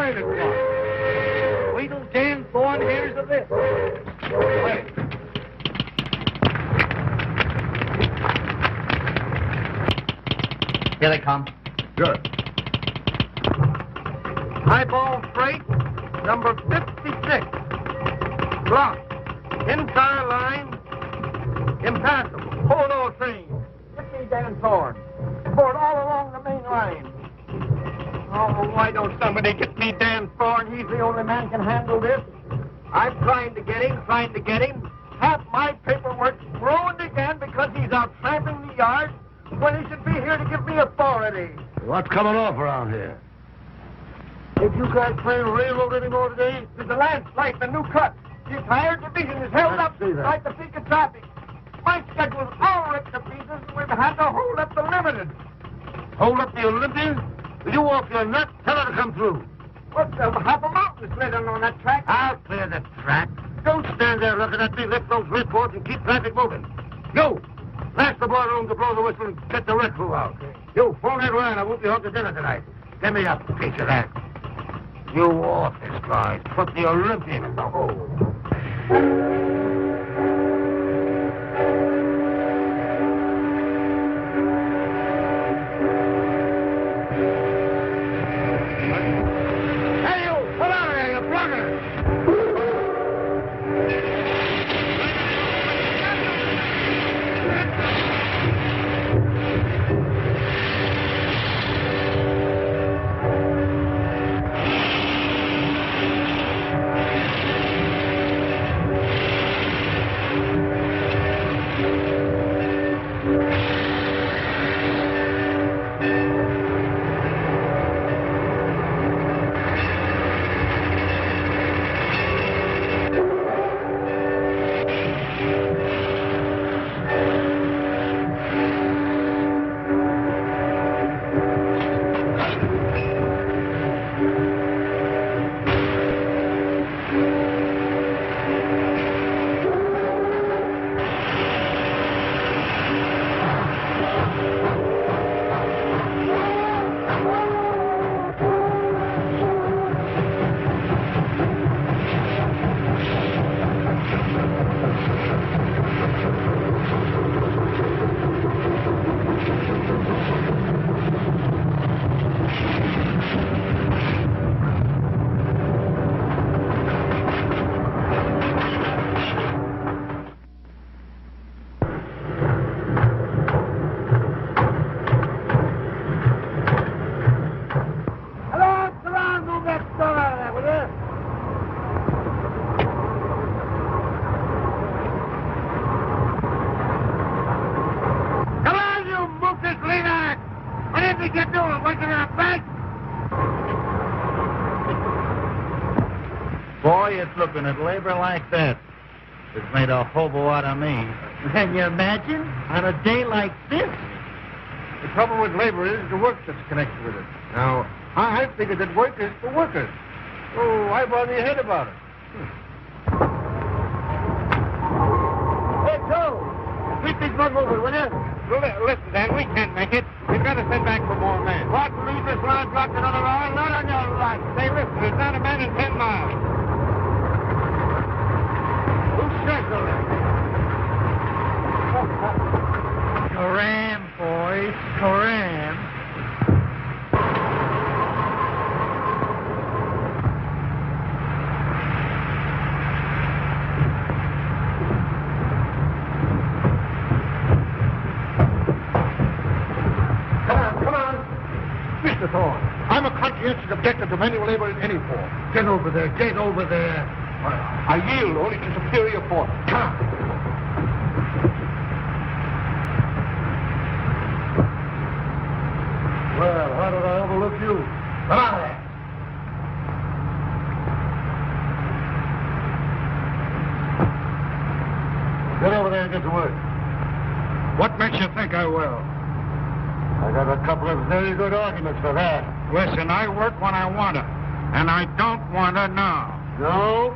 murdered one. Wait till Dan Thorne hears of this. Wait. Here they come. Good. Highball freight, number 56. Blocked. Entire line, impassable. Hold all trains. Get me Dan Thorne. Board all along the main line. Oh, why don't somebody get me Dan Thorne? He's the only man can handle this. I'm trying to get him. Half my paperwork's ruined again because he's out tramping the yard when he should be here to give me authority. What's coming off around here? Did you guys play railroad anymore today? There's a landslide, the new cut. The entire division is held up like the peak of traffic. My schedule's all ripped to pieces, and we've had to hold up the limited. Hold up the Olympians? Will you off your nut? Tell her to come through. What's half a mountain slid on that track? I'll clear the track. Don't stand there looking at me. Lift those reports and keep traffic moving. You, ask the boardroom to blow the whistle and get the red crew out. You, phone that line. I won't be home to dinner tonight. Give me a piece of that. You office guys, put the Olympian in the hole. Hey, you! Come out of here, you blocker! Boy, it's looking at labor like that. It's made a hobo out of me. Can you imagine? On a day like this? The trouble with labor is the work that's connected with it. Now, I figured that work is for workers. So why bother your head about it? Hey, Joe! Keep these men moving, will you? Listen, Dan, we can't make it. We've got to send back for more men. What? Leave this line blocked another hour? Not on your right. Say, listen, there's not a man in 10 miles. Scram, boys, scram. Come on. Mr. Thorne, I'm a conscientious objector to manual labor in any form. Get over there. Get over there. I yield only to superior force. Come on. Well, how did I overlook you? Come on there. Get over there and get to work. What makes you think I will? I got a couple of very good arguments for that. Listen, I work when I want to, and I don't want to now. No?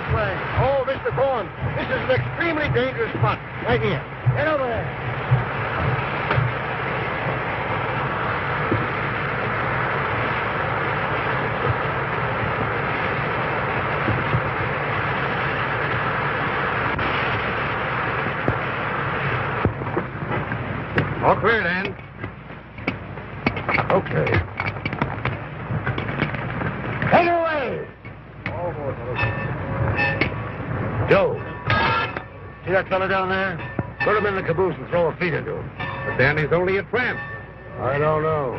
this way. Oh, Mr. Thorne, this is an extremely dangerous spot. Right here. Get over there. All clear, then. Okay. Take it away! Joe, see that fella down there? Put him in the caboose and throw a feed into him. But then he's only a tramp. I don't know.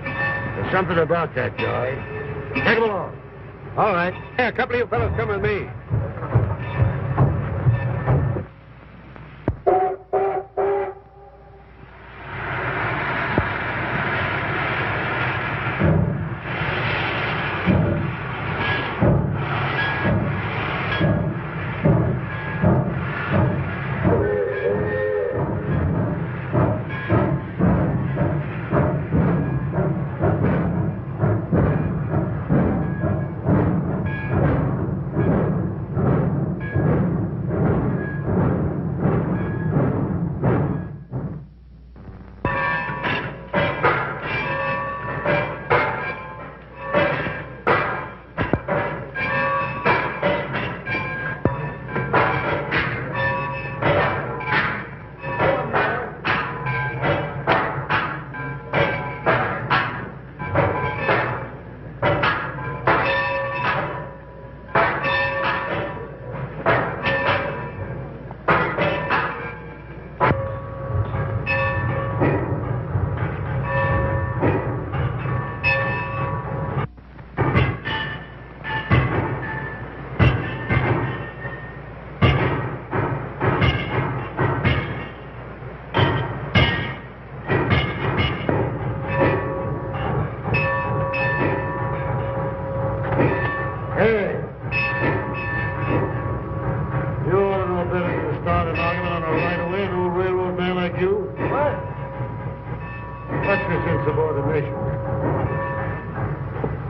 There's something about that guy. Take him along. All right. Hey, a couple of you fellas come with me.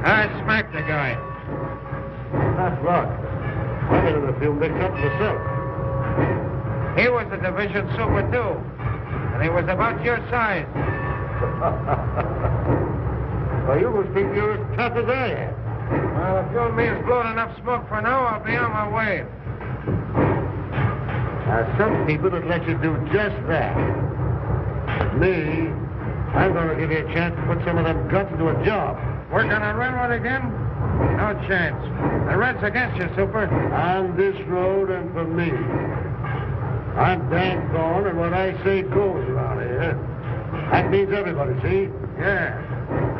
I smacked the guy. That's luck. I've been in a few mix-ups myself. He was a division super, too. And he was about your size. Well, you must think you're as tough as I am. Well, if you and me has blown enough smoke for now, I'll be on my way. Now, some people would let you do just that. But me, I'm going to give you a chance to put some of them guts into a job. Working on railroad again? No chance. The red's against you, Super. On this road and for me. I'm Dan Thorne, and what I say goes around here. That means everybody, see? Yeah.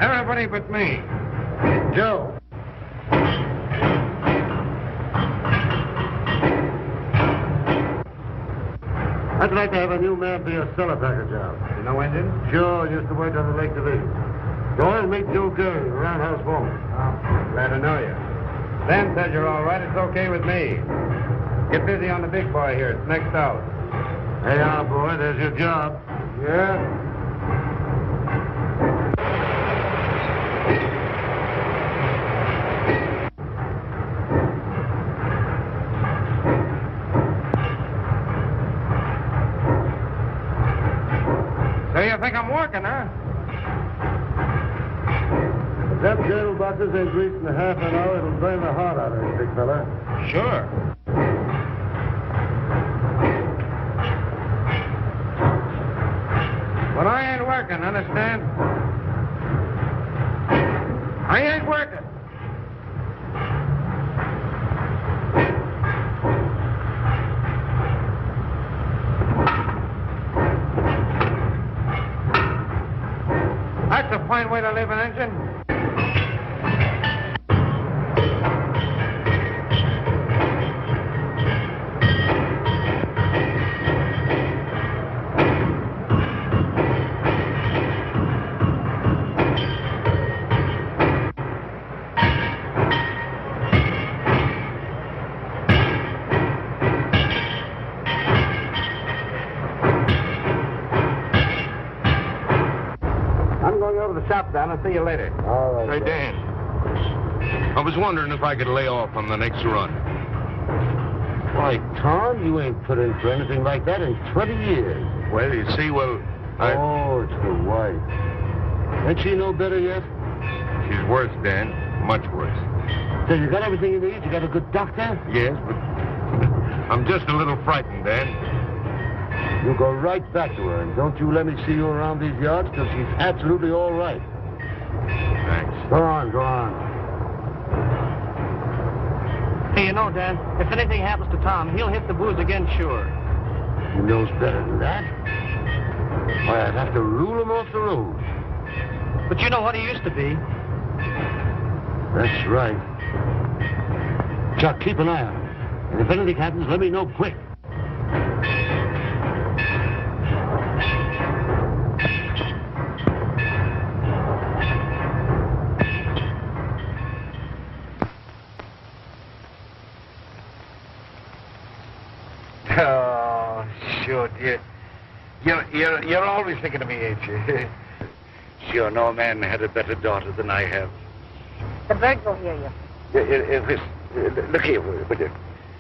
Everybody but me. Joe. I'd like to have a new man be a cellar packer job. You know Indian? Sure, used to work on the Lake Division. Go and meet Joe Gurley, the roundhouse foreman. Oh, glad to know you. Dan said you're all right. It's okay with me. Get busy on the big boy here. It's next out. Hey, boy, there's your job. Yeah? So you think I'm working, huh? If them cradle boxes ain't greased in half an hour, it'll burn the heart out of you, big fella. Sure. But I ain't working, understand? I ain't working. That's a fine way to live, an engine. Shop down. I'll see you later. All right. Hey, Dan. I was wondering if I could lay off on the next run. Why, Tom, you ain't put in for anything like that in 20 years. Well, you see, Oh, it's the wife. Ain't she no better yet? she's worse, Dan. Much worse. So you got everything you need? You got a good doctor? Yes, but I'm just a little frightened, Dan. You go right back to her, and don't you let me see you around these yards till she's absolutely all right. Thanks. Go on. Hey, you know, Dan, if anything happens to Tom, he'll hit the booze again, sure. He knows better than that. Why, I'd have to rule him off the road. But you know what he used to be. That's right. Chuck, keep an eye on him. And if anything happens, let me know quick. Oh, sure, dear. You're always thinking of me, ain't you? Sure, no man had a better daughter than I have. The birds will hear you. Look here, would you?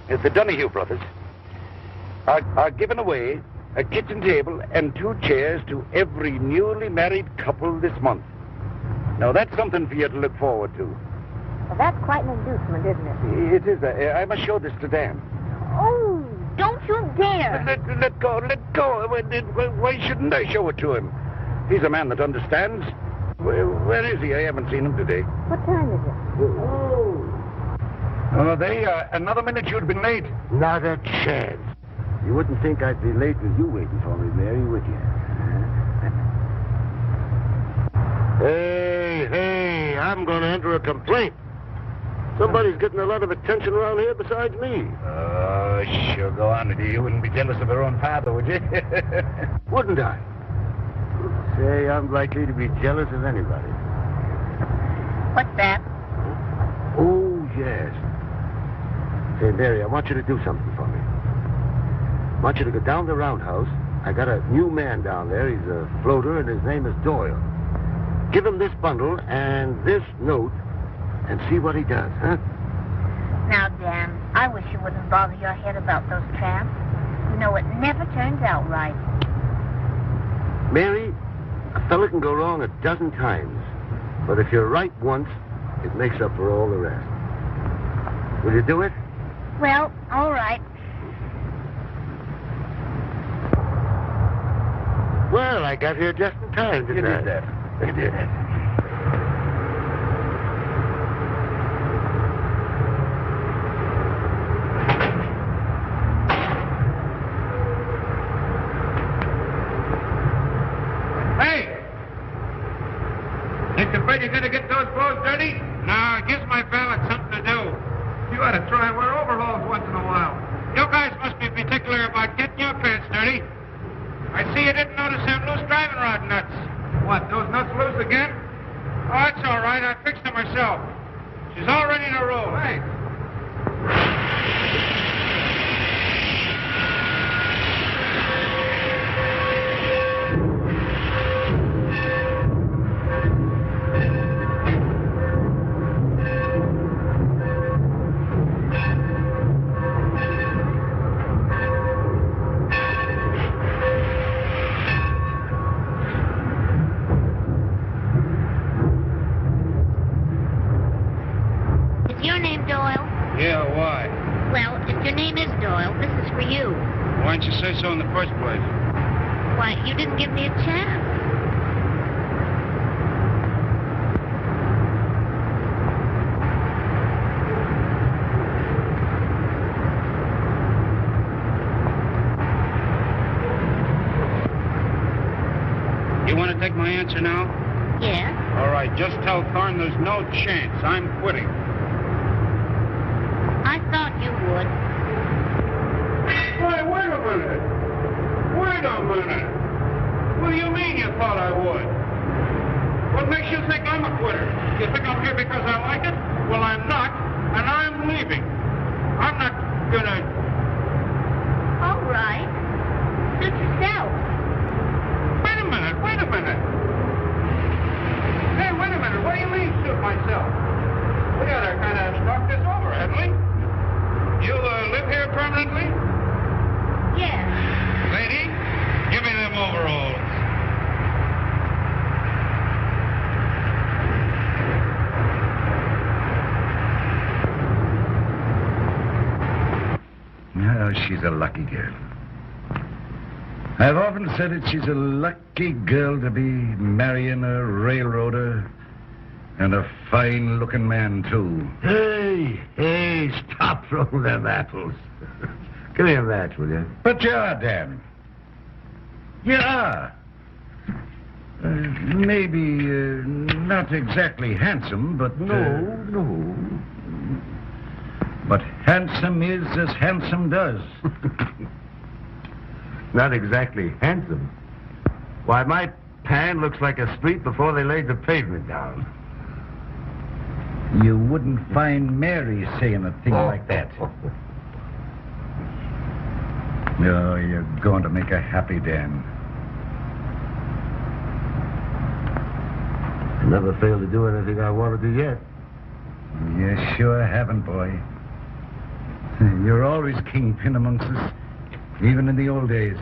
The Donahue brothers are giving away a kitchen table and 2 chairs to every newly married couple this month. Now, that's something for you to look forward to. Well, that's quite an inducement, isn't it? It is. I must show this to Dan. Oh, don't you dare. Let go. Why shouldn't I show it to him? He's a man that understands. Where is he? I haven't seen him today. What time is it? Another minute you'd been late. Not a chance. You wouldn't think I'd be late with you waiting for me, Mary, would you? Hey, I'm going to enter a complaint. Somebody's getting a lot of attention around here besides me. Oh, sure, go on. You wouldn't be jealous of your own father, would you? Wouldn't I? Say, I'm likely to be jealous of anybody. What's that? Oh, yes. Say, Mary, I want you to do something for me. I want you to go down the roundhouse. I got a new man down there. He's a floater, and his name is Doyle. Give him this bundle and this note, and see what he does, huh? Now, Dan, I wish you wouldn't bother your head about those tramps. You know, it never turns out right. Mary, a fella can go wrong 12 times. But if you're right once, it makes up for all the rest. Will you do it? Well, all right. Well, I got here just in time, didn't I? You did that. I did. Hey! Think afraid you're going to get those clothes dirty? No, it gives my valet something to do. You ought to try and wear overalls once in a while. You guys must be particular about getting your pants dirty. I see you didn't notice them loose driving rod nuts. What, those nuts loose again? Oh, it's all right. I fixed them myself. She's all ready to roll. Thanks. Is your name Doyle? Yeah, why? Well, if your name is Doyle, this is for you. Why didn't you say so in the first place? Why, you didn't give me a chance. You want to take my answer now? Yes? All right, just tell Thorne there's no chance. I'm quitting. I thought you would. Why, wait a minute. Wait a minute. What do you mean you thought I would? What makes you think I'm a quitter? You think I'm here because I like it? Well, I'm not, and I'm leaving. I'm not gonna... All right. Suit yourself. Wait a minute. Hey, wait a minute. What do you mean, suit myself? We ought to kind of talk this over, hadn't we? You, she's a lucky girl. I've often said it, she's a lucky girl to be marrying a railroader and a fine-looking man, too. Hey, stop throwing them apples. Give me a match, will you? But you are, Dan. You are. Maybe not exactly handsome, but... No. But handsome is as handsome does. Not exactly handsome. Why, my pan looks like a street before they laid the pavement down. You wouldn't find Mary saying a thing like that. No, you're going to make her happy, Dan. I never failed to do anything I wanted to yet. You sure haven't, boy. You're always kingpin amongst us, even in the old days.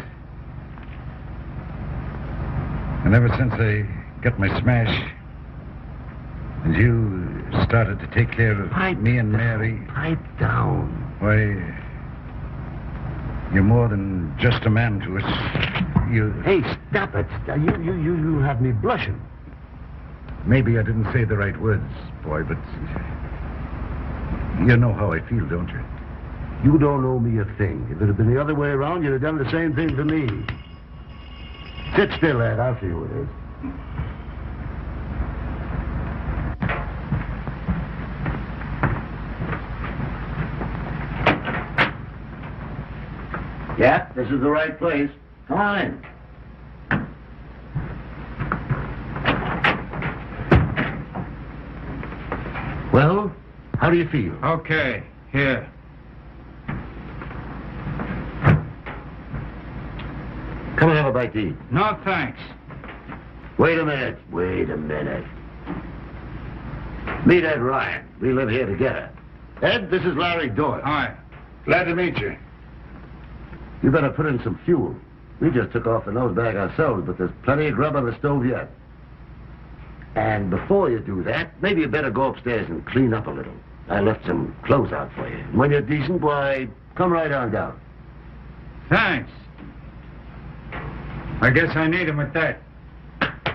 And ever since I got my smash, and you started to take care of me and Mary... Pipe down. Why, you're more than just a man to us. You... Hey, stop it. You have me blushing. Maybe I didn't say the right words, boy, but... You know how I feel, don't you? You don't owe me a thing. If it had been the other way around, you'd have done the same thing to me. Sit still, lad. I'll see who it is. Yeah, this is the right place. Come on in. Well, how do you feel? Okay, here. Come and have a bite to eat. No, thanks. Wait a minute. Meet Ed Ryan. We live here together. Ed, this is Larry Doyle. Hi. Glad to meet you. You better put in some fuel. We just took off the nose bag ourselves, but there's plenty of grub on the stove yet. And before you do that, maybe you better go upstairs and clean up a little. I left some clothes out for you. When you're decent, why, come right on down. Thanks. I guess I need him at that.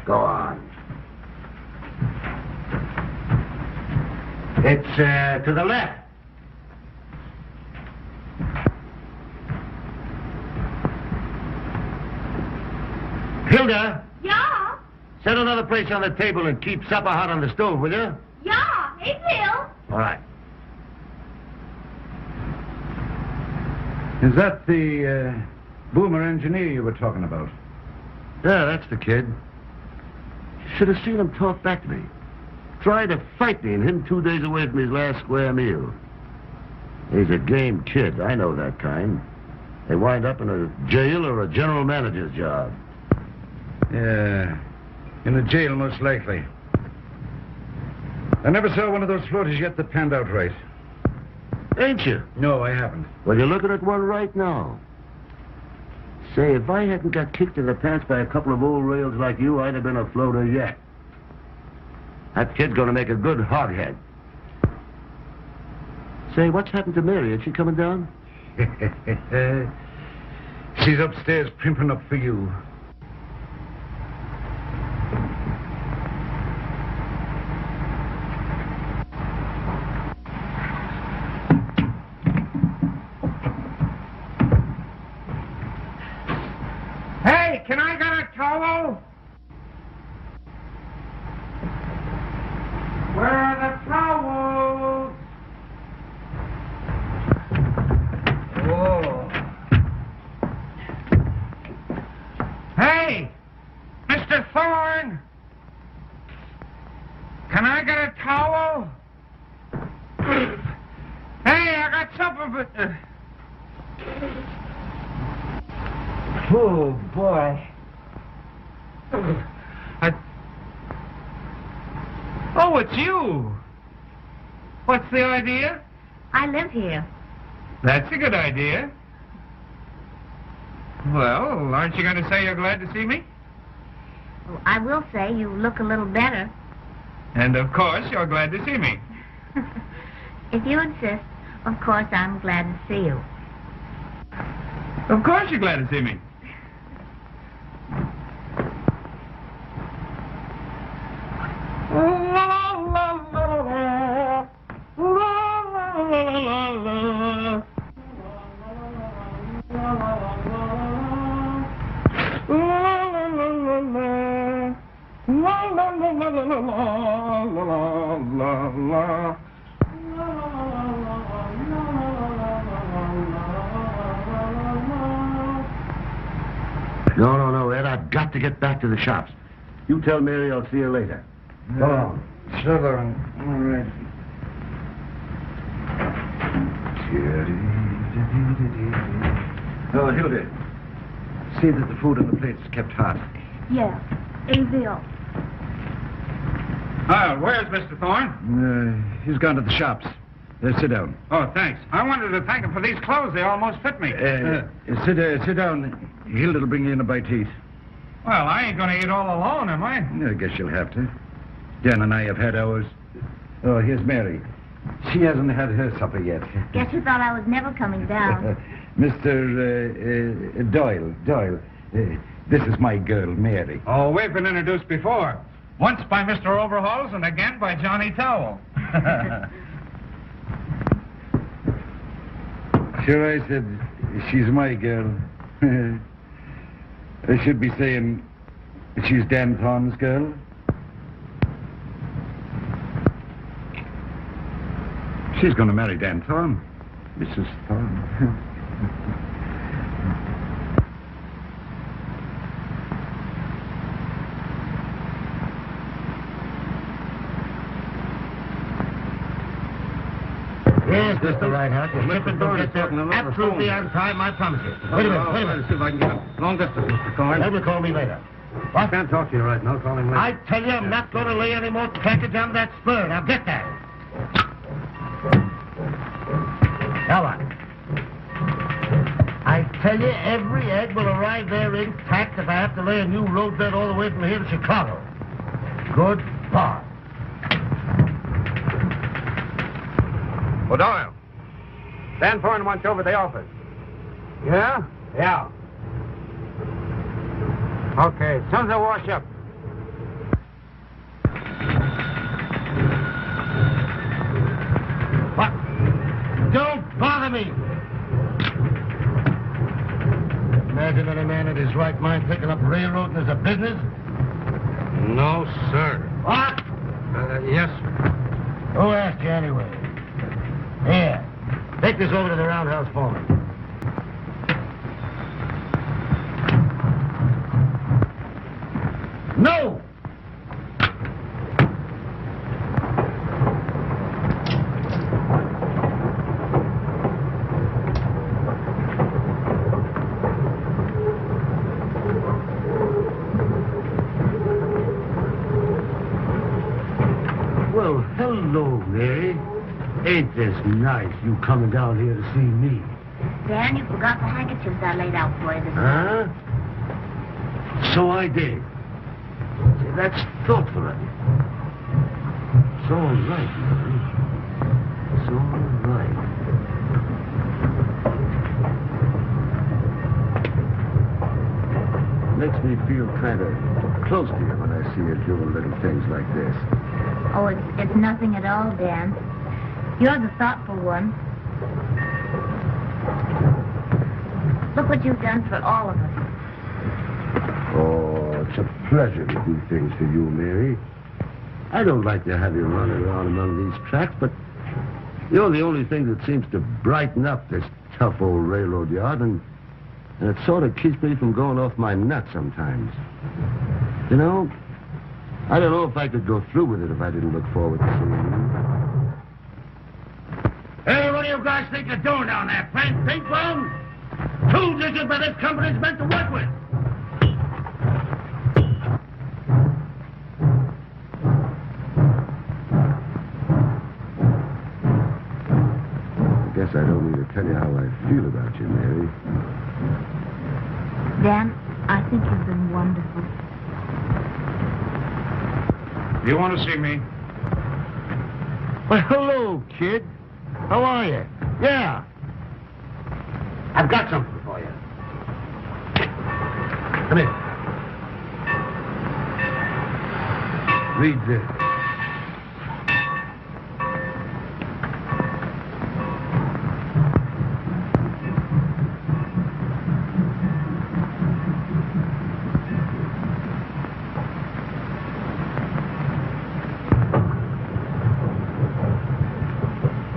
Go on. It's, to the left. Hilda! Yeah? Set another place on the table and keep supper hot on the stove, will you? Yeah, it will. All right. Is that the boomer engineer you were talking about? Yeah, that's the kid. You should have seen him talk back to me. Tried to fight me, and him 2 days away from his last square meal. He's a game kid. I know that kind. They wind up in a jail or a general manager's job. Yeah, in a jail, most likely. I never saw one of those floaters yet that panned out right. Ain't you? No, I haven't. Well, you're looking at one right now. Say, if I hadn't got kicked in the pants by a couple of old rails like you, I'd have been a floater yet. That kid's gonna make a good hoghead. Say, what's happened to Mary? Is she coming down? She's upstairs primping up for you. Hey, can I get a towel? Where are the towels? Whoa. Hey, Mr. Thorne. Can I get a towel? Hey, I got something for... Oh, boy. Oh, it's you. What's the idea? I live here. That's a good idea. Well, aren't you going to say you're glad to see me? Well, I will say you look a little better. And of course, you're glad to see me. If you insist, of course I'm glad to see you. Of course you're glad to see me. No, Ed, I've got to get back to the shops. You tell Mary I'll see her later. Go on. Sugar and... All right. Oh, Hilda. See that the food on the plates is kept hot. Yeah, easy up. Where's Mr. Thorne? He's gone to the shops. Sit down. Oh, thanks. I wanted to thank him for these clothes. They almost fit me. Sit down. Hilda will bring you in a bite to eat. Well, I ain't going to eat all alone, am I? I guess you'll have to. Dan and I have had ours. Oh, here's Mary. She hasn't had her supper yet. Guess you thought I was never coming down. Mr. Doyle. This is my girl, Mary. Oh, we've been introduced before. Once by Mr. Overalls and again by Johnny Towel. Sure, I said she's my girl. I should be saying she's Dan Thorne's girl. She's going to marry Dan Thorne, Mrs. Thorne. Yes, Mr. Reinhardt. The shipment will get there absolutely on time, I promise you. Wait a minute. See if I can get a long distance, Mr. Thorne. Ed will call me later. I can't talk to you right now. Call him later. I tell you, I'm not going to lay any more package on that spur. Now get that. Now what? I tell you, every egg will arrive there intact if I have to lay a new roadbed all the way from here to Chicago. Goodbye. Well, Doyle. Dan Thorne wants you over at the office. Yeah? Yeah. Okay, as soon as I wash up. What? Don't bother me! Imagine any man in his right mind picking up railroading as a business? No, sir. What? Yes, sir. Who asked you anyway? Here, take this over to the roundhouse foreman. No! Well, hello, Mary. Ain't this nice, you coming down here to see me? Dan, you forgot the handkerchiefs I laid out for you this Huh? morning. So I did. See, that's thoughtful of you. It's all right, Mary. It's all right. Makes me feel kind of close to you when I see you doing little things like this. Oh, it's nothing at all, Dan. You're the thoughtful one. Look what you've done for all of us. Oh, it's a pleasure to do things for you, Mary. I don't like to have you running around among these tracks, but you're the only thing that seems to brighten up this tough old railroad yard, and it sort of keeps me from going off my nut sometimes. You know, I don't know if I could go through with it if I didn't look forward to seeing you. Hey, what do you guys think you're doing down there? Playing ping pong? 2 digits that this company's meant to work with. I guess I don't need to tell you how I feel about you, Mary. Dan, I think you've been wonderful. You want to see me? Well, hello, kid. How are you? Yeah. I've got something for you. Come here. Read this.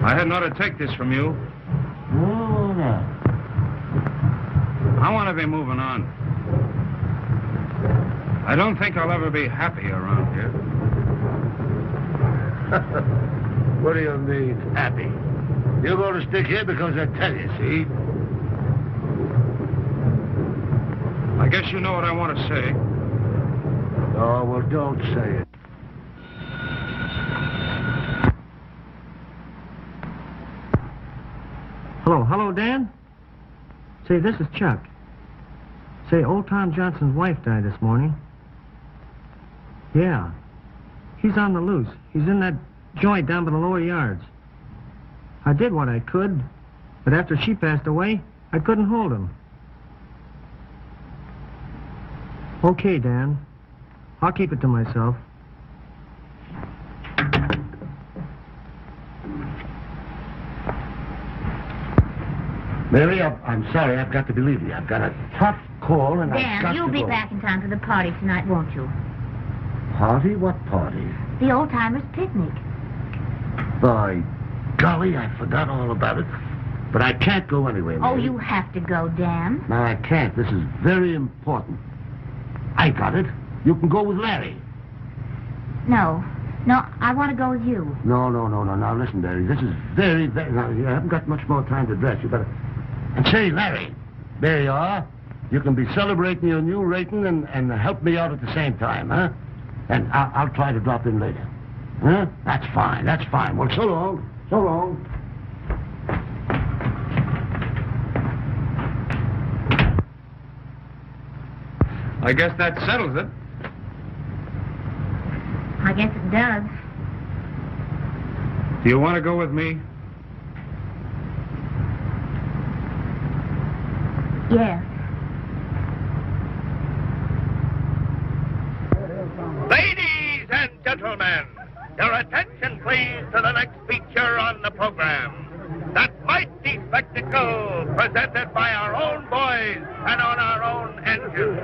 I hadn't ought to take this from you. Oh, no. I want to be moving on. I don't think I'll ever be happy around here. What do you mean, happy? You're going to stick here because I tell you, see? I guess you know what I want to say. Oh, well, don't say it. Hello, Dan? Say, this is Chuck. Say, old Tom Johnson's wife died this morning. Yeah. He's on the loose. He's in that joint down by the lower yards. I did what I could, but after she passed away, I couldn't hold him. Okay, Dan. I'll keep it to myself. Mary, I'm sorry. I've got to believe you. I've got a tough call, and I've got to Dan, you'll be go. back in time for the party tonight, won't you? Party? What party? The old-timers' picnic. By golly, I forgot all about it. But I can't go anywhere, Oh, Mary. you have to go, Dan. No, I can't. This is very important. I got it. You can go with Larry. No, I want to go with you. No. Now, listen, Larry. This is very... Now, you haven't got much more time to dress. You better... And say, Larry, there you are. You can be celebrating your new rating and help me out at the same time, huh? And I'll try to drop in later. Huh? That's fine. Well, so long. I guess that settles it. I guess it does. Do you want to go with me? Yes. Ladies and gentlemen, your attention please to the next feature on the program. That mighty spectacle presented by our own boys and on our own engine.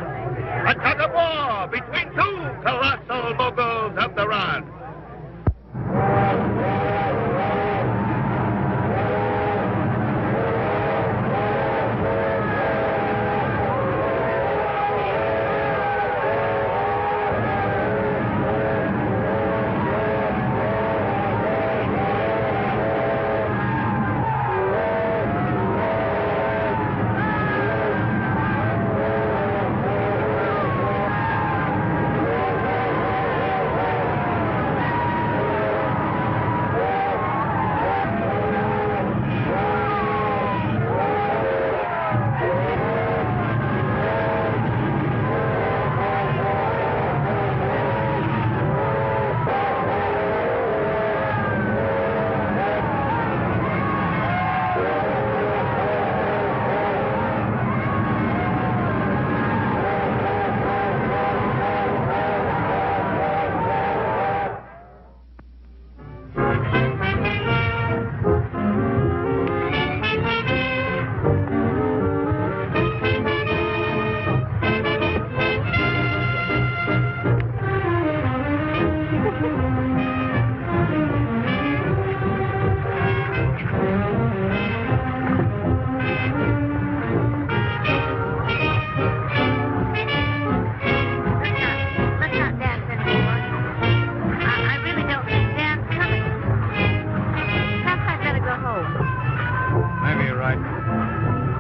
A tug of war between two colossal moguls of the rod.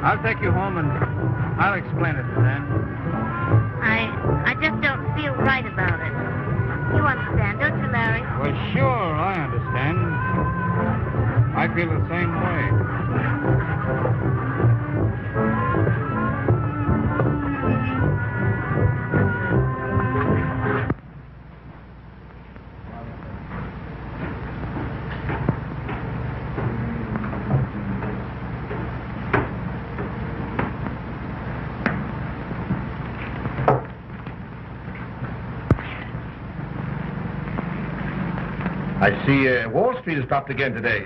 I'll take you home and I'll explain it to Dan. I just don't feel right about it. You understand, don't you, Larry? Well, sure, I understand. I feel the same way. I see Wall Street has dropped again today.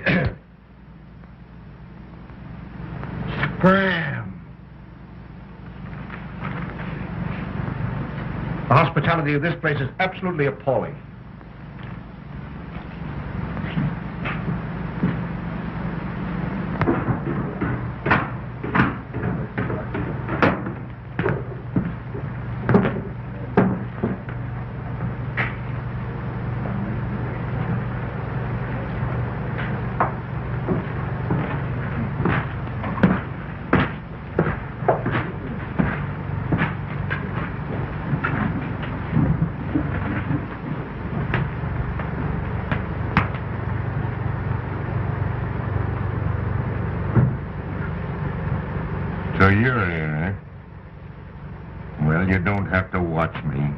Scram. The hospitality of this place is absolutely appalling. So you're here, eh? Well, you don't have to watch me.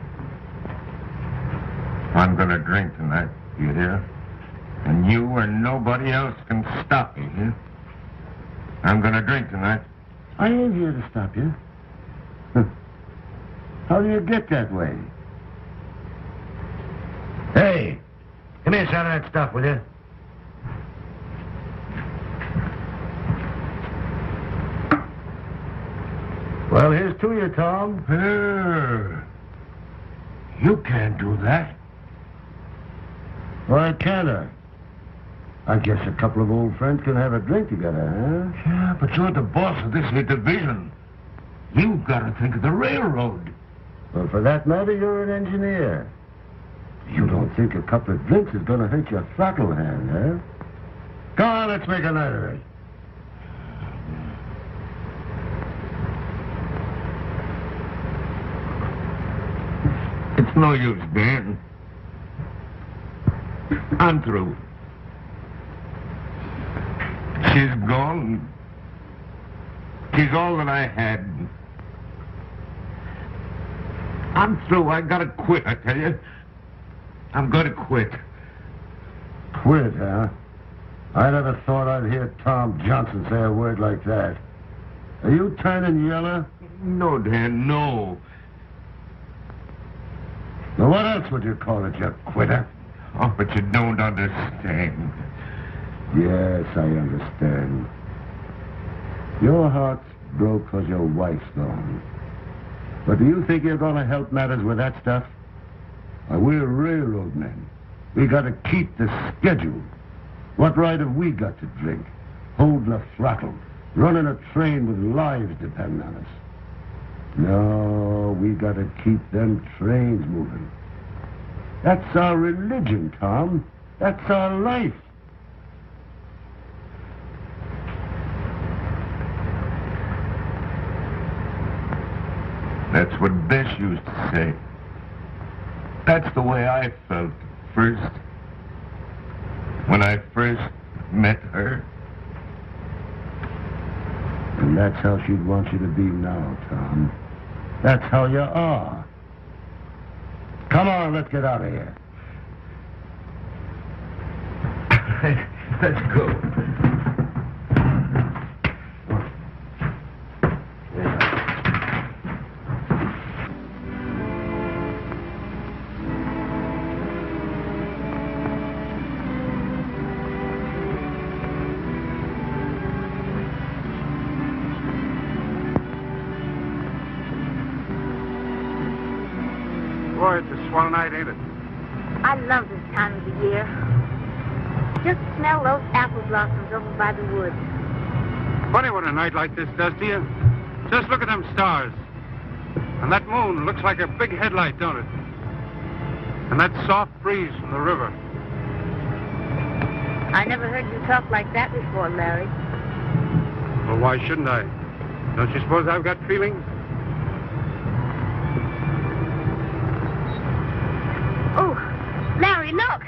I'm gonna drink tonight, you hear? And you or nobody else can stop me, huh? I'm gonna drink tonight. I ain't here to stop you. How do you get that way? Hey, give me a shot of that stuff, will you? Well, here's to you, Tom. You can't do that. Why can't I? I guess a couple of old friends can have a drink together, huh? Yeah, but you're the boss of this here division. You've got to think of the railroad. Well, for that matter, you're an engineer. You don't think a couple of drinks is going to hurt your throttle hand, huh? Come on, let's make a night of it. It's no use, Dan. I'm through. She's gone. She's all that I had. I'm through. I gotta quit, I tell you. I'm gonna quit. Quit, huh? I never thought I'd hear Tom Johnson say a word like that. Are you turning yellow? No, Dan, no. Now, what else would you call it, you quitter? Oh, but you don't understand. Yes, I understand. Your heart's broke because your wife's gone. But do you think you're going to help matters with that stuff? Why, we're railroad men. We got to keep the schedule. What right have we got to drink? Holding a throttle, running a train with lives depending on us. No, we got to keep them trains moving. That's our religion, Tom. That's our life. That's what Bess used to say. That's the way I felt first. When I first met her. And that's how she'd want you to be now, Tom. That's how you are. Come on, let's get out of here. Let's go. Boy, it's a swell night, ain't it? I love this time of the year. Just smell those apple blossoms over by the woods. Funny what a night like this does to you. Just look at them stars. And that moon looks like a big headlight, don't it? And that soft breeze from the river. I never heard you talk like that before, Larry. Well, why shouldn't I? Don't you suppose I've got feelings? Oh, Larry, look!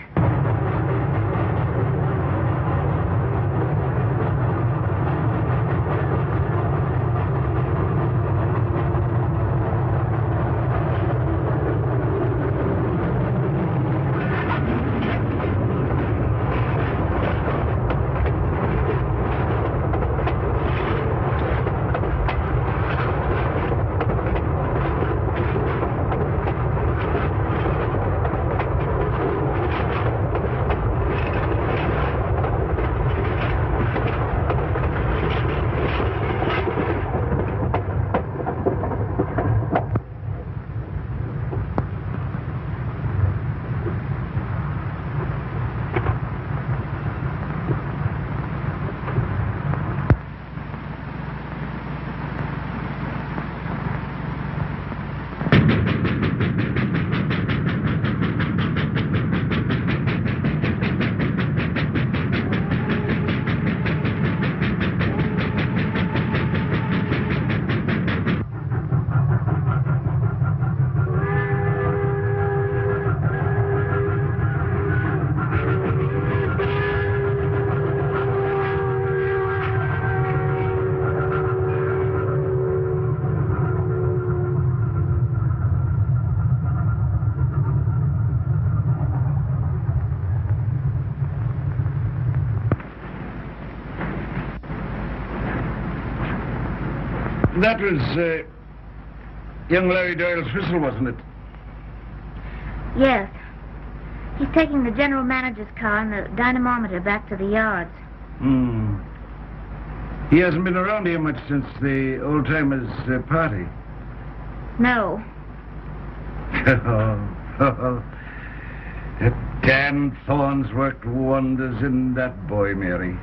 That was young Larry Doyle's whistle, wasn't it? Yes. He's taking the general manager's car and the dynamometer back to the yards. He hasn't been around here much since the old-timers' party. No. Dan Thorne's worked wonders in that boy, Mary.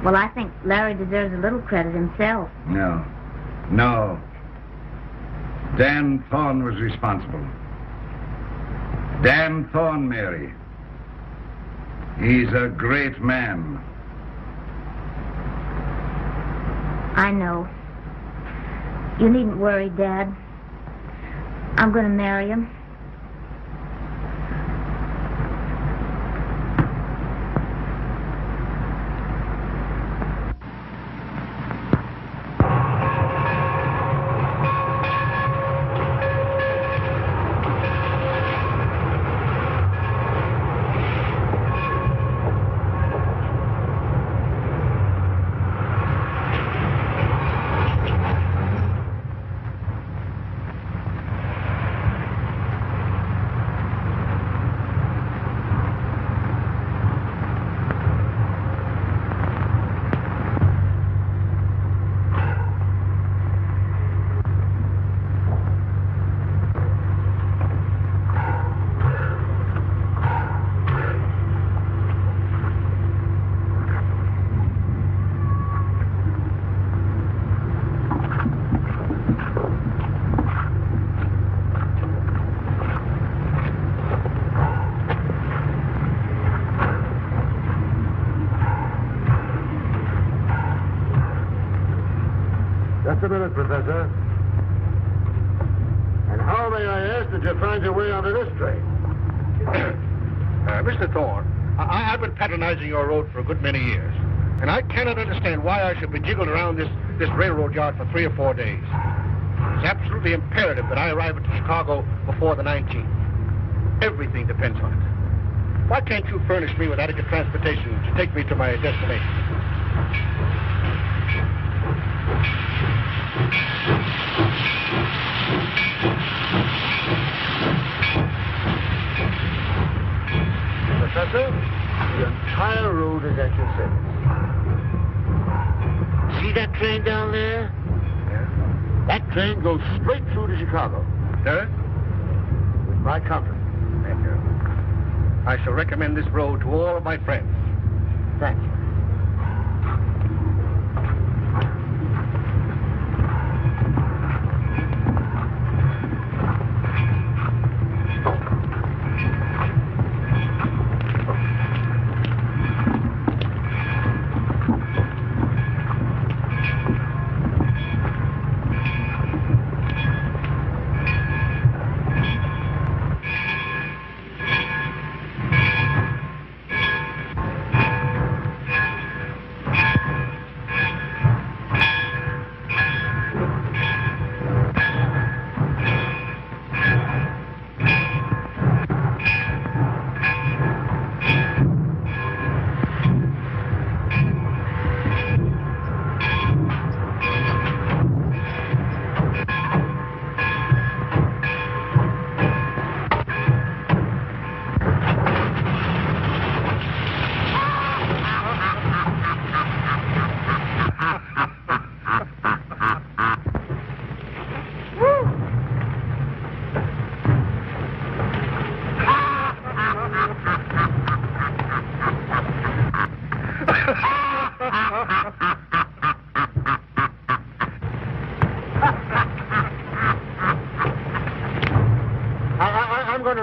Well, I think Larry deserves a little credit himself. No. Dan Thorne was responsible. Dan Thorne, Mary. He's a great man. I know. You needn't worry, Dad. I'm going to marry him. Just a minute, Professor. And how, may I ask, did you find your way onto this train? Mr. Thorne, I've been patronizing your road for a good many years, and I cannot understand why I should be jiggled around this railroad yard for 3 or 4 days. It's absolutely imperative that I arrive at Chicago before the 19th. Everything depends on it. Why can't you furnish me with adequate transportation to take me to my destination? Professor, the entire road is at your service. See that train down there? Yeah? That train goes straight through to Chicago. Sir? With my company. Thank you. I shall recommend this road to all of my friends. Thank you.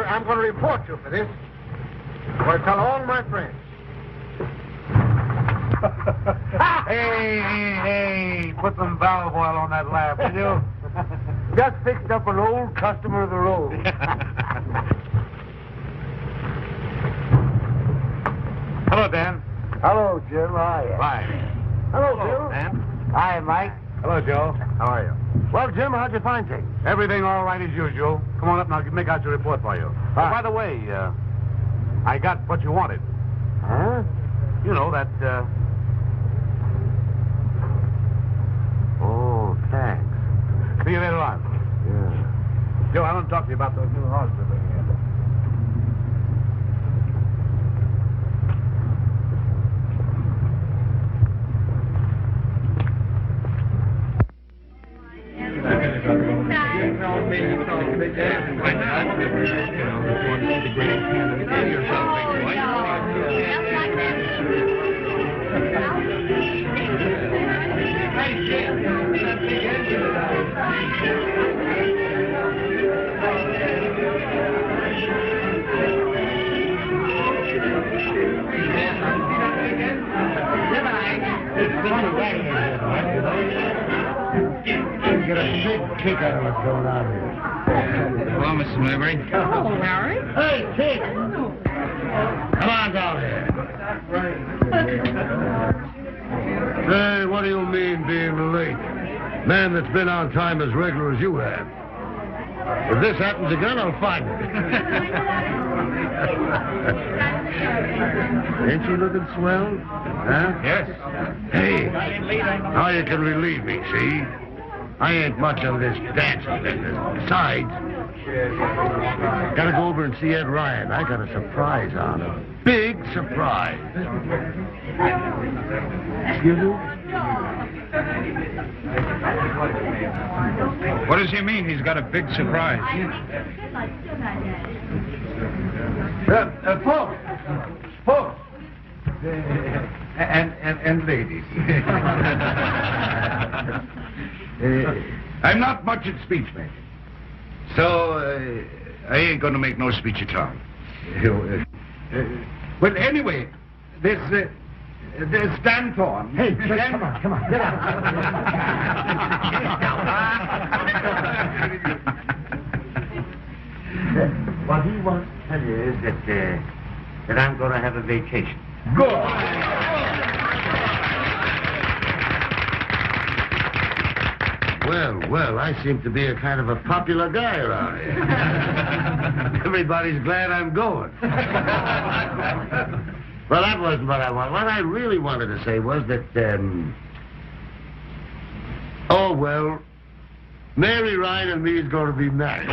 I'm going to report you for this. I'm going to tell all my friends. Hey, put some valve oil on that laugh, will you? Just fixed up an old customer of the road. Hello, Dan. Hello, Jim. How are you? Fine. Hello, Bill. Dan. Hi, Mike. Hello, Joe. How are you? Well, Jim, how'd you find things? Everything all right as usual. Come on up and I'll make out your report for you. Hi. Oh, by the way, I got what you wanted. Huh? You know, that Thanks. See you later on. Yeah. Joe, I want to talk to you about those new horses we're bringing in. Get a big kick out of what's going on here. Hello, Mrs. Maybury. Hello, Larry. Hey, kid! Come on down here. Hey, what do you mean being late? Man that's been on time as regular as you have. If this happens again, I'll find it. Ain't you looking swell? Huh? Yes. Hey, now you can relieve me, see? I ain't much of this dancing business. Besides, gotta go over and see Ed Ryan. I got a surprise on him. Big surprise. Excuse me? What does he mean he's got a big surprise? Folks! And ladies. I'm not much at speech making, so I ain't going to make no speech at all. Well, anyway, there's Stan Thorne. Hey, come on, get out. What he wants to tell you is that I'm going to have a vacation. Good. Well, I seem to be a kind of a popular guy around here. Everybody's glad I'm going. Well, that wasn't what I wanted. What I really wanted to say was that, oh, well, Mary Ryan and me is going to be married.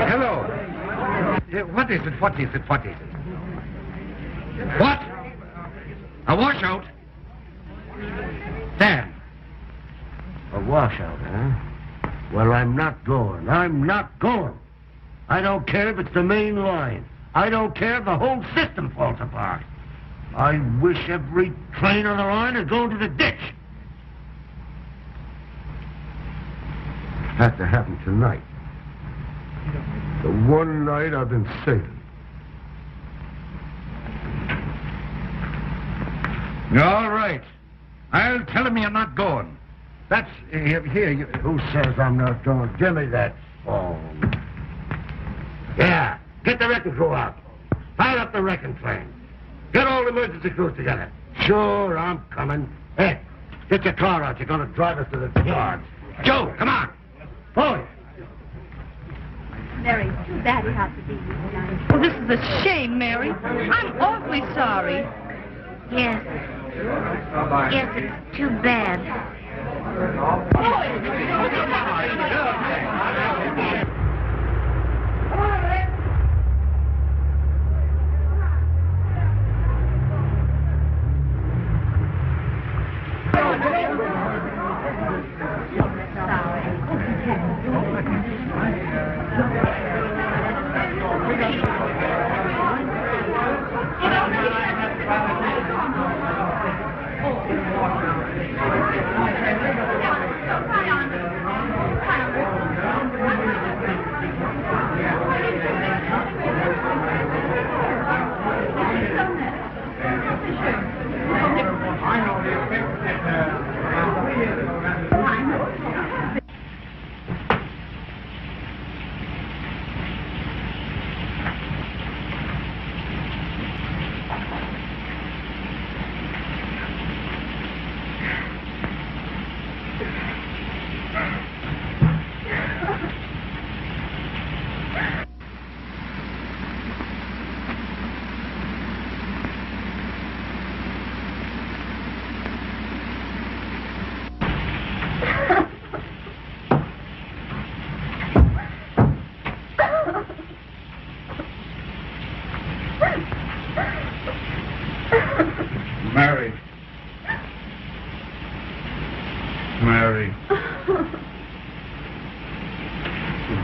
Hello. What is it? What? A washout? Dan. A washout, huh? Well, I'm not going. I don't care if it's the main line. I don't care if the whole system falls apart. I wish every train on the line had gone to the ditch. Had to happen tonight. The one night I've been saving. All right. I'll tell him you're not going. That's... here, Who says I'm not going? Give me that phone. Yeah, get the wrecking crew out. Fire up the wrecking train. Get all the emergency crews together. Sure, I'm coming. Hey, get your car out. You're going to drive us to the yard. Joe, come on. Boy. Mary, too bad it had to be tonight. Well, this is a shame, Mary. I'm awfully sorry. Yes. Yes, it's too bad.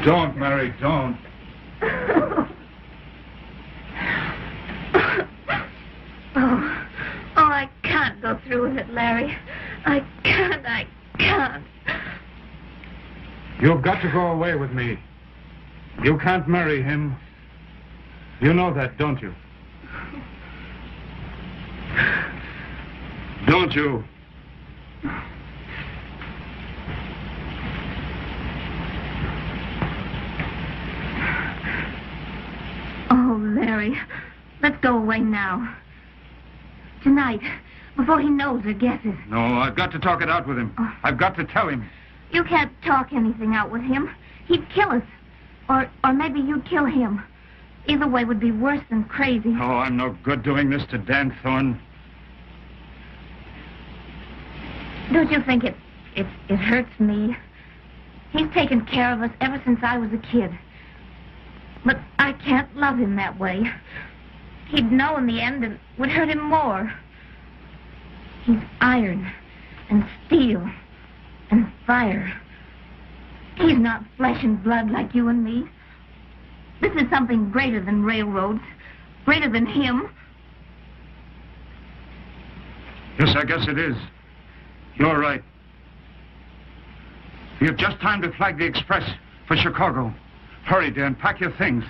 Don't, Mary, don't. Oh, I can't go through with it, Larry. I can't. You've got to go away with me. You can't marry him. You know that, don't you? Don't you? Oh, Larry, let's go away now. Tonight, before he knows or guesses. No, I've got to talk it out with him. I've got to tell him. You can't talk anything out with him. He'd kill us. Or maybe you'd kill him. Either way would be worse than crazy. Oh, I'm no good doing this to Dan Thorne. Don't you think it hurts me? He's taken care of us ever since I was a kid. But I can't love him that way. He'd know in the end and would hurt him more. He's iron and steel and fire. He's not flesh and blood like you and me. This is something greater than railroads, greater than him. Yes, I guess it is. You're right. You've just time to flag the express for Chicago. Hurry, Dan, pack your things.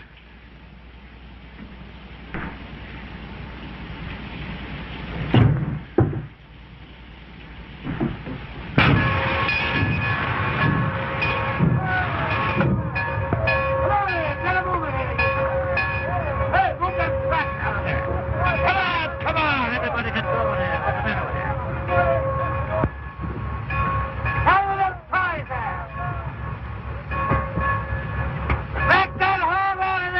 Back that hard on and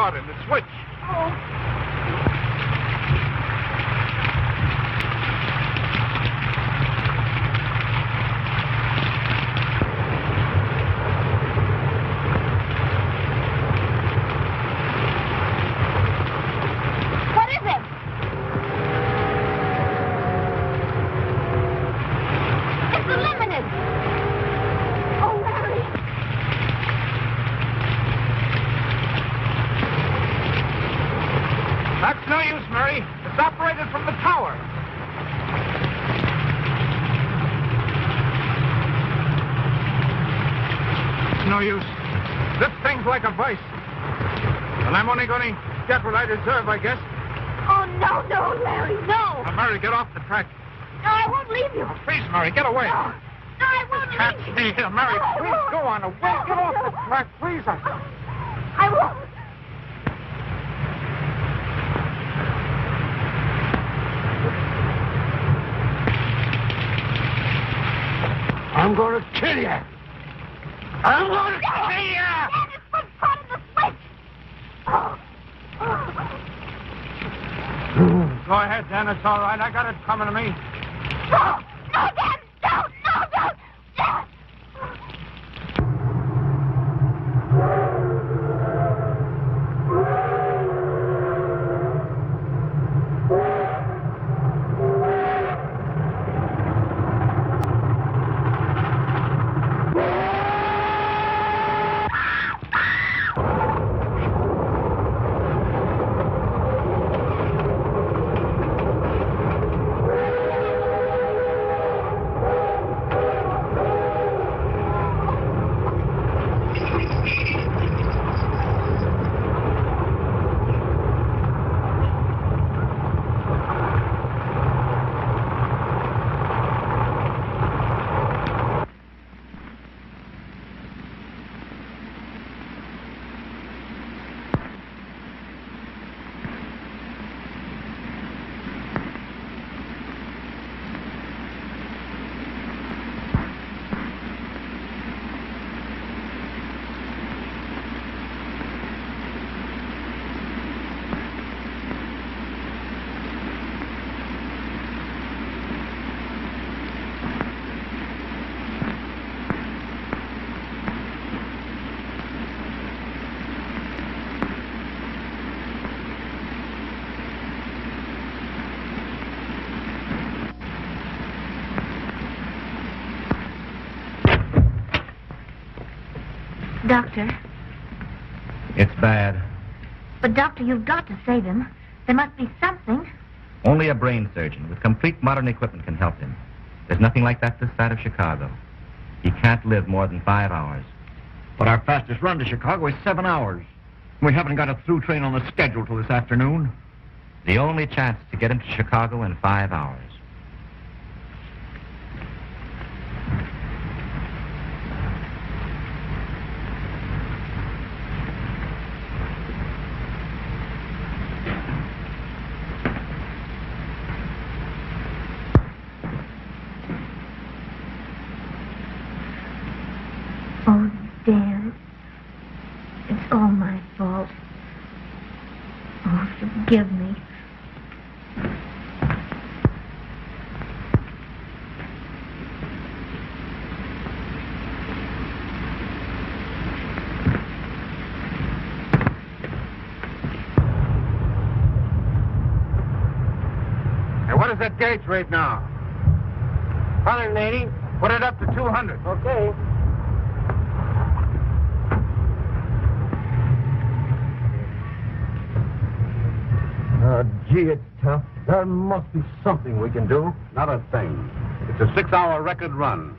headquartered, the switch. What is it? It's eliminated. Oh, Larry. That's no use, Mary. It's operated from the tower. It's no use. This thing's like a vice. And I'm only going to get what I deserve, I guess. Oh, no, Larry, no. Now, Mary, get off the track. No, I won't leave you. Please, Mary, get away. No, I won't Can't leave you. stay here, Mary. No, I Please won't. go on away. Get off the track, please. I won't. I'm going to kill you. I'm going to kill you. Dan, it's what's caught in the switch. Go ahead, Dan. It's all right. I got it coming to me. No, Dan, don't. No, don't. Dan. Doctor. It's bad. But, Doctor, you've got to save him. There must be something. Only a brain surgeon with complete modern equipment can help him. There's nothing like that this side of Chicago. He can't live more than 5 hours. But our fastest run to Chicago is 7 hours. We haven't got a through train on the schedule till this afternoon. The only chance to get him to Chicago in 5 hours. Oh, Dan. It's all my fault. Oh, forgive me. Hey, what is that gauge rate now? 180. Put it up to 200. Okay. Gee, it's tough. There must be something we can do. Not a thing. It's a 6-hour record run.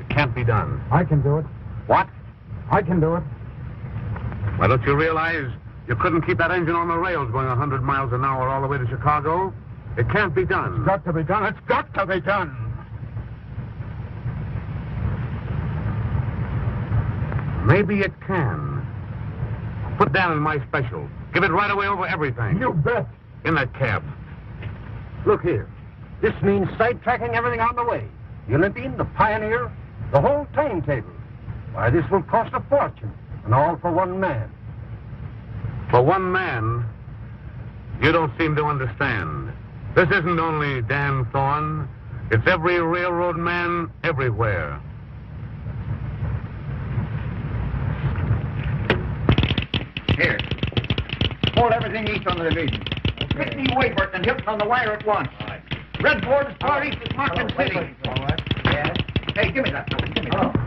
It can't be done. I can do it. What? I can do it. Why, don't you realize you couldn't keep that engine on the rails going 100 miles an hour all the way to Chicago? It can't be done. It's got to be done. It's got to be done. Maybe it can. Put down in my special. Give it right away over everything. You bet. In that cab. Look here. This means sidetracking everything on the way. The Olympian, the Pioneer, the whole timetable. Why, this will cost a fortune, and all for one man. For one man, you don't seem to understand. This isn't only Dan Thorne. It's every railroad man everywhere. Here. Hold everything east on the division. Pick me Wayburn and Hilton on the wire at once. Red board as far east as Martin City. All right. Yes. Hey, give me that. Give me that.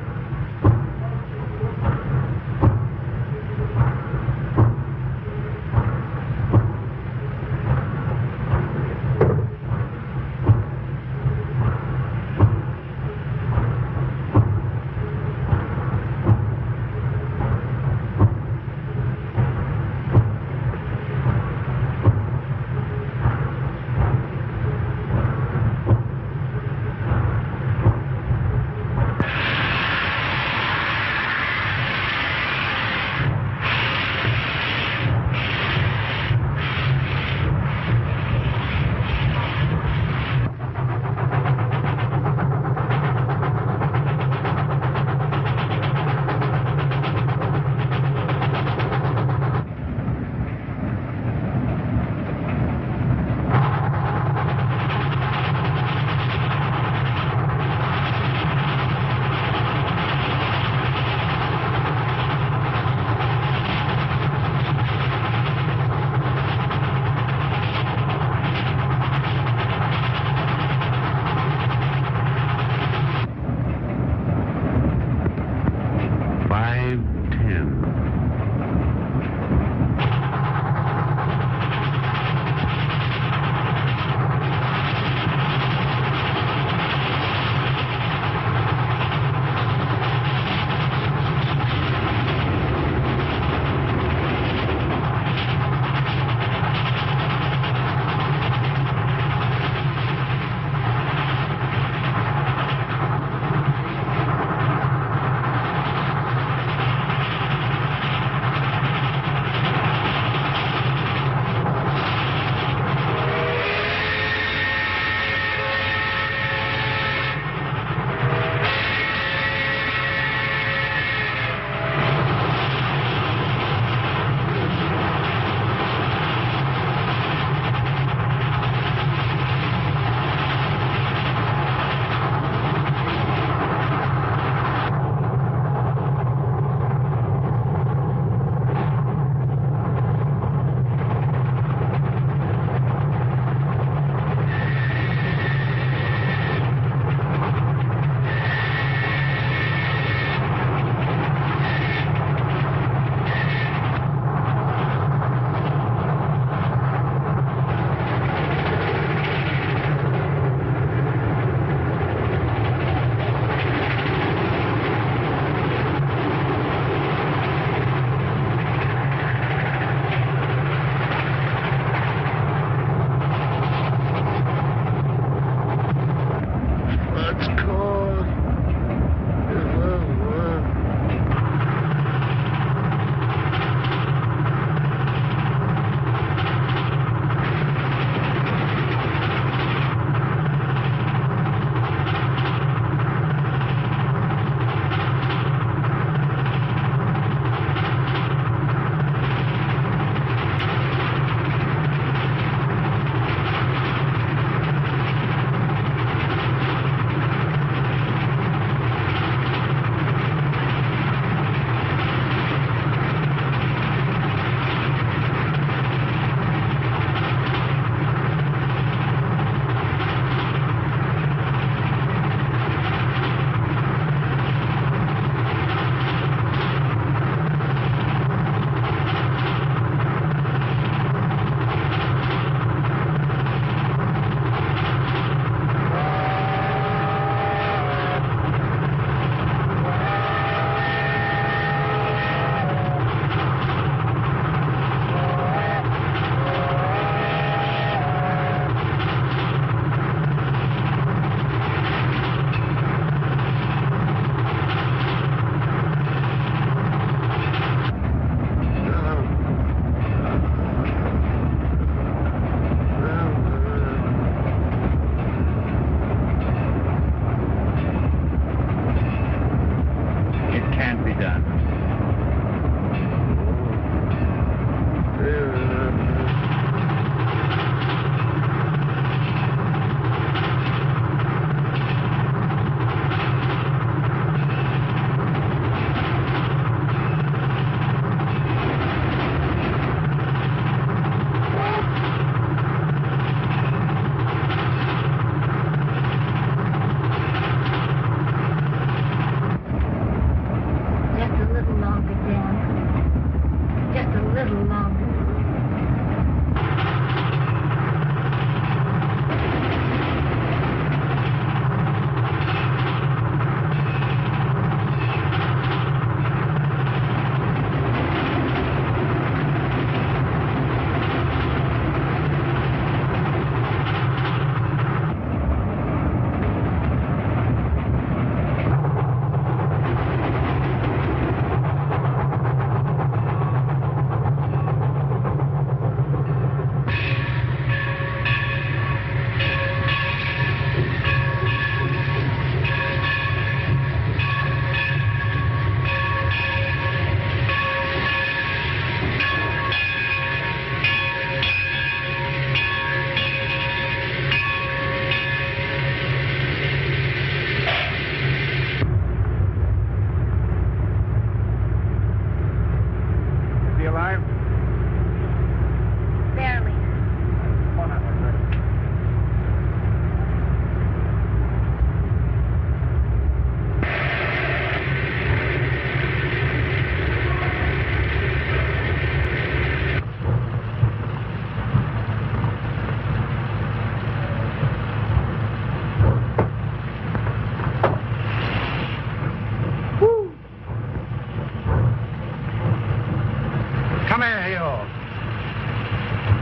little longer, Dan. Just a little longer.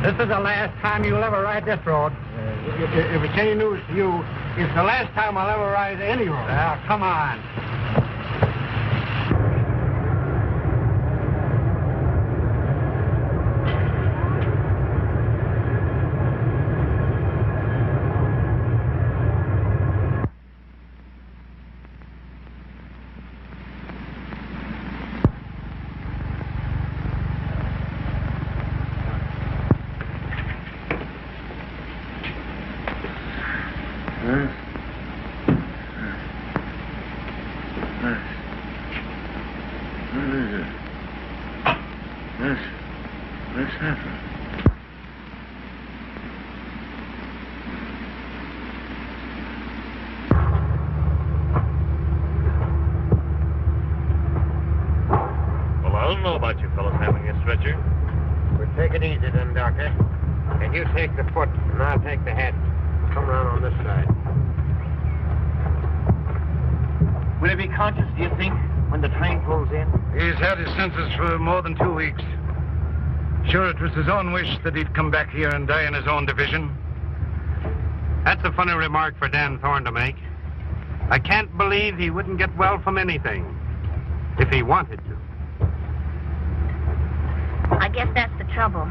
This is the last time you'll ever ride this road. If it's any news to you, it's the last time I'll ever ride any road. Now, come on. What's happened? Well, I don't know about you fellas having a stretcher. We'll take it easy then, Doctor. And you take the foot, and I'll take the head. Come around on this side. Will he be conscious, do you think, when the train pulls in? He's had his senses for more than 2 weeks. Sure, it was his own wish that he'd come back here and die in his own division. That's a funny remark for Dan Thorne to make. I can't believe he wouldn't get well from anything, if he wanted to. I guess that's the trouble.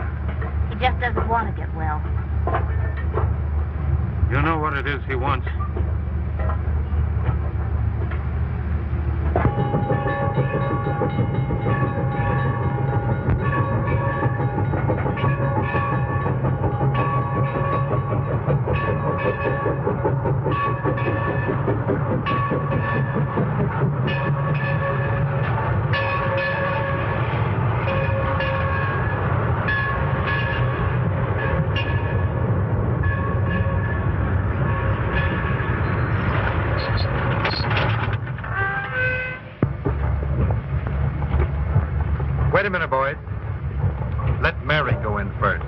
He just doesn't want to get well. You know what it is he wants. Wait a minute, boys. Let Mary go in first.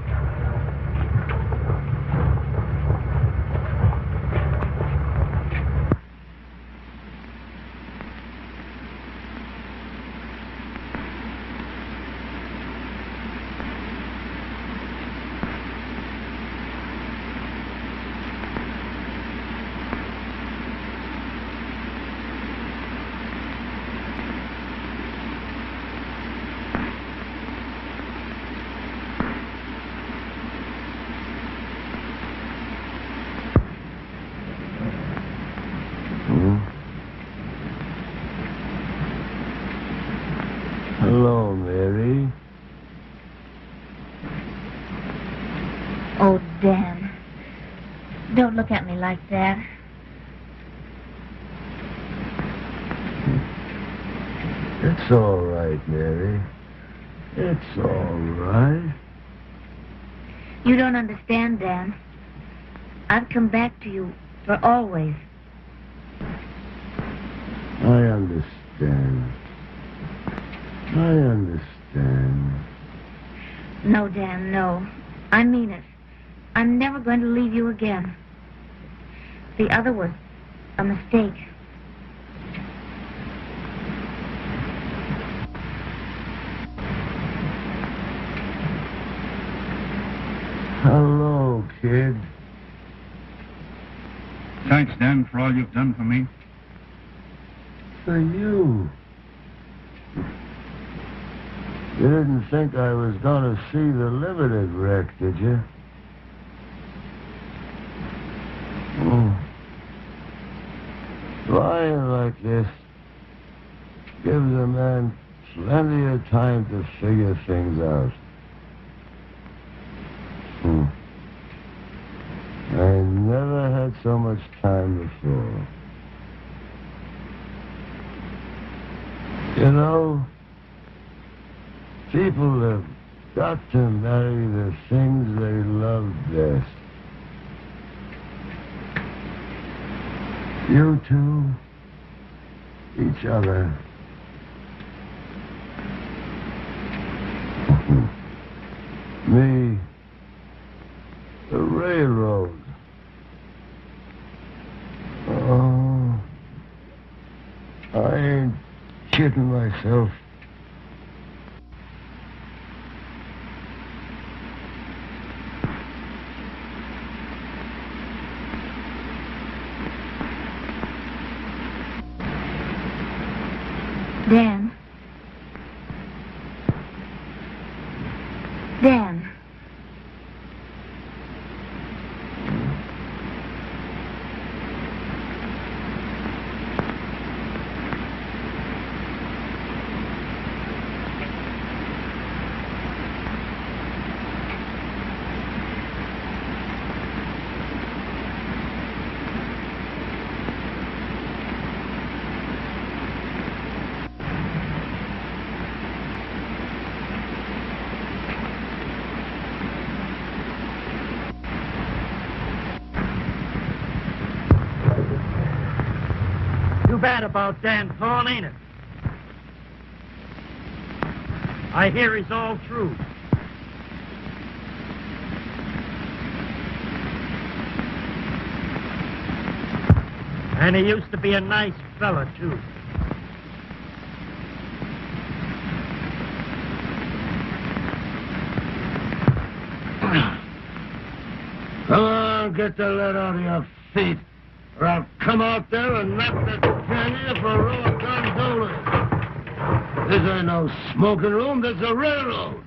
Hello, Mary. Oh, Dan. Don't look at me like that. It's all right, Mary. It's all right. You don't understand, Dan. I've come back to you for always. I understand. I understand. No, Dan, no. I mean it. I'm never going to leave you again. The other was a mistake. Hello, kid. Thanks, Dan, for all you've done for me. For you. You didn't think I was going to see the limited wreck, did you? Lying like this gives a man plenty of time to figure things out. I never had so much time before. You know, people have got to marry the things they love best. You two, each other. Me, the railroad. Oh, I ain't kidding myself. Dan. Dan. Too bad about Dan Thorne, ain't it? I hear he's all through. And he used to be a nice fella, too. Come on, get the lead out of your feet, or I'll come out there and knock the can you for raw gondolas. This ain't no smoking room, this is a railroad.